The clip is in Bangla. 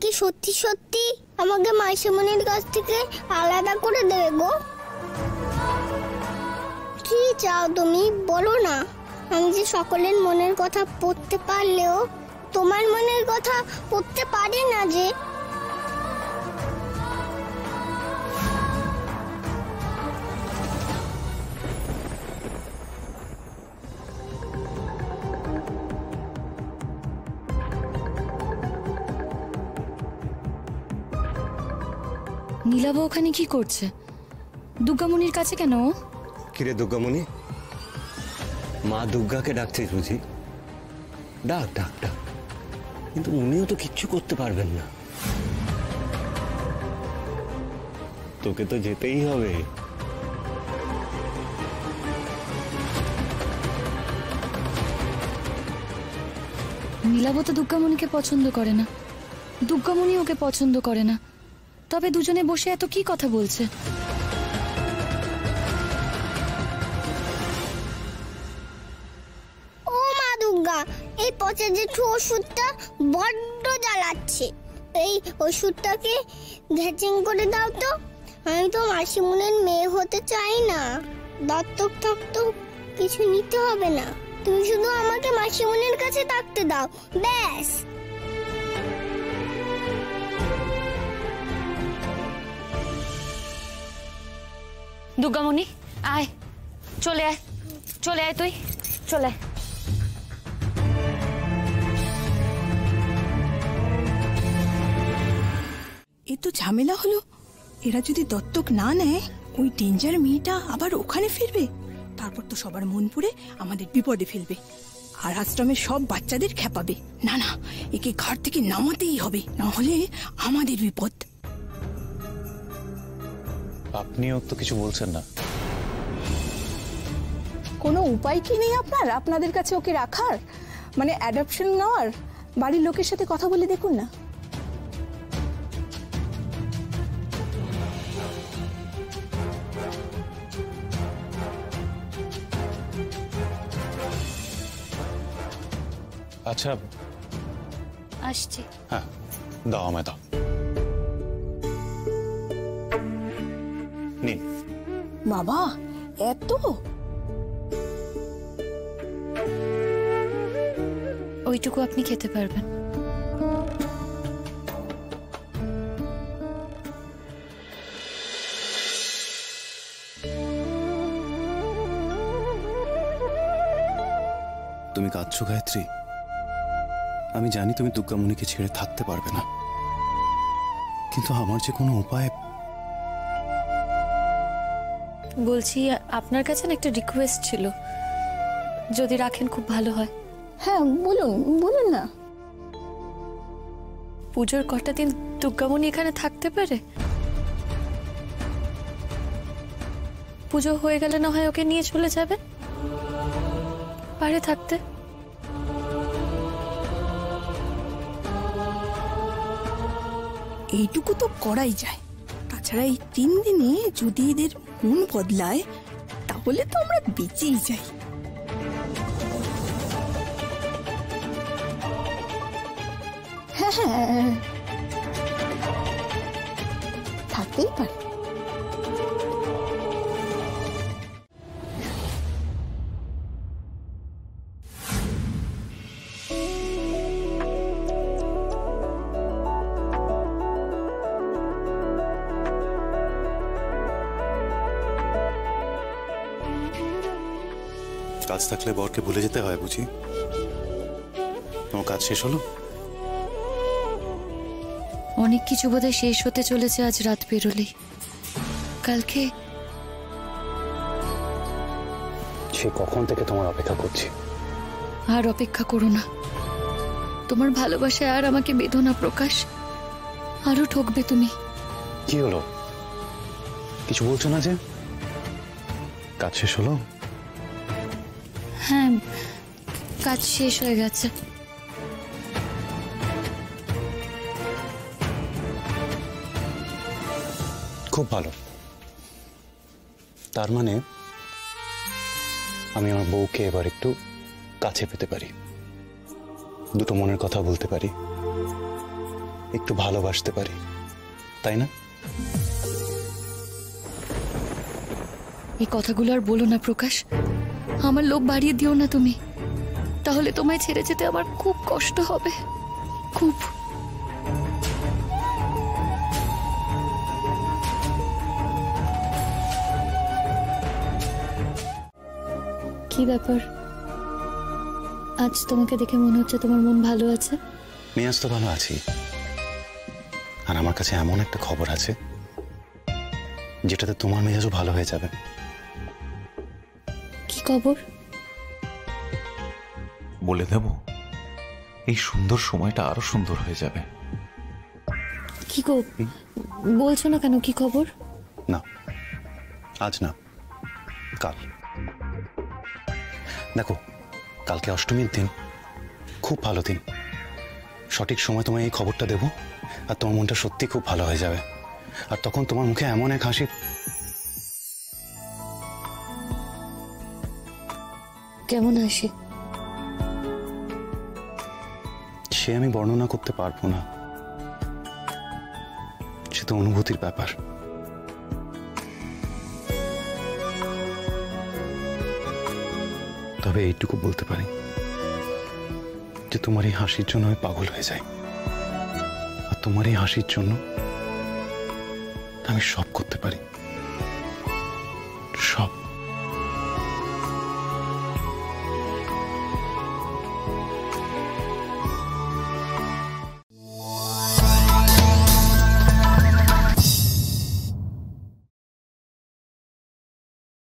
কি সত্যি সত্যি আমাকে মাসিমণির কাছ থেকে আলাদা করে দেবে গো? কি চাও তুমি বলো না। আমি যে সকলের মনের কথা পড়তে পারলেও তোমার মনের কথা পড়তে পারি না যে। নীলাভ ওখানে কি করছে? দুর্গামণির কাছে কেন? কিরে দুর্গামণি, মা দুর্গাকে ডাকছিস বুঝি? ডাক ডাক ডাক, কিন্তু উনিও তো কিচ্ছু করতে পারবেন না। তোকে তো যেতেই হবে। নীলাভ তো দুর্গামণিকে পছন্দ করে না, দুর্গামণি ওকে পছন্দ করে না, তবে দুজনে বসে এত কি কথা বলছে? ও মা দুর্গা, এই পচা জেঠু ওষুধটা বড্ড জ্বালাচ্ছে। এই ওষুধটাকে ঘ্যাচিং করে দাও তো। আমি তো মাসিমণির মেয়ে হতে চাই না। দত্তক টক্তক কিছু নিতে হবে না, তুমি শুধু আমাকে মাসিমণির কাছে থাকতে দাও, ব্যাস। দুর্গামণি আয়, চলে আয়, চলে আয়, তুই চলে আয়। এ তো ঝামেলা হলো। এরা যদি দত্তক না নেয়, ওই ডেঞ্জার মেয়েটা আবার ওখানে ফিরবে, তারপর তো সবার মন পুড়ে আমাদের বিপদে ফেলবে, আর আশ্রমের সব বাচ্চাদের খেপাবে। না না, একে ঘর থেকে নামাতেই হবে, না হলে আমাদের বিপদ। আপনিও তো কিছু বলছেন না। কোনো উপায় কি নেই আপনাদের কাছে ওকে রাখার, মানে অ্যাডপশন নেওয়ার? বাড়ির লোকের সাথে কথা বলে দেখুন না। আচ্ছা আসছি। হ্যাঁ, দাও আমায় দাও। নিন। বাবা এত? ওইটুকু আপনি খেতে পারবেন। তুমি কাঁদছো গায়ত্রী, আমি জানি তুমি দুর্গামণিকে ছেড়ে থাকতে পারবে না, কিন্তু আমার যে কোনো উপায়। বলছি, আপনার কাছে একটা রিকোয়েস্ট ছিল, যদি রাখেন খুব ভালো হয়। হ্যাঁ বলুন, বলুন না। পুজোর কটা দিন দুর্গামণি এখানে থাকতে পারে? পুজো হয়ে গেলে না হয় ওকে নিয়ে চলে যাবে, পারে থাকতে। এইটুকু তো করাই যায়। তাছাড়া এই 3 দিনে যদি এদের মন বদলায়, তাহলে তো আমরা বেঁচেই যাই। হ্যাঁ হ্যাঁ, থাকতেই পারে। কাজ থাকলে বরকে ভুলে যেতে হয় বুঝি? তোমার কাজ শেষ হলো? অনেক কিছু বোধহয় শেষ হতে চলেছে আজ রাত পেরোলেই। কালকে সে কখন থেকে তোমার অপেক্ষা করছি। আর অপেক্ষা করো না, তোমার ভালোবাসায় আর আমাকে বেদনা প্রকাশ, আরো ঠকবে তুমি। কি হলো, কিছু বলছো না যে? কাজ শেষ হলো? হ্যাঁ, কাজ শেষ হয়ে গেছে। খুব ভালো, তার মানে আমি আমার বউকে এবার একটু কাছে পেতে পারি, দুটো মনের কথা বলতে পারি, একটু ভালোবাসতে পারি, তাই না? এই কথাগুলো আর বলো না প্রকাশ, আমার লোভ বাড়িয়ে দিও না তুমি, তাহলে তোমায় ছেড়ে যেতে আমার খুব কষ্ট হবে, খুব। কি ব্যাপার, আজ তোমাকে দেখে মনে হচ্ছে তোমার মন ভালো আছে? মেয়াজ তো ভালো আছি, আর আমার কাছে এমন একটা খবর আছে যেটাতে তোমার মেজাজও ভালো হয়ে যাবে। কি খবর? বলে দেব, এই সুন্দর সময়টা আরো সুন্দর হয়ে যাবে। কি গো, বলছো না কেন? কি খবর? না, আজ না, কাল। দেখো, কালকে অষ্টমীর দিন, খুব ভালো দিন। সঠিক সময় তোমায় এই খবরটা দেবো, আর তোমার মনটা সত্যি খুব ভালো হয়ে যাবে। আর তখন তোমার মুখে এমন এক হাসি, কেমন হাসি? সে আমি বর্ণনা করতে পারবো না, সে তো অনুভূতির ব্যাপার। তবে এইটুকু বলতে পারি যে তোমার এই হাসির জন্য আমি পাগল হয়ে যাই, আর তোমার এই হাসির জন্য আমি সব করতে পারি।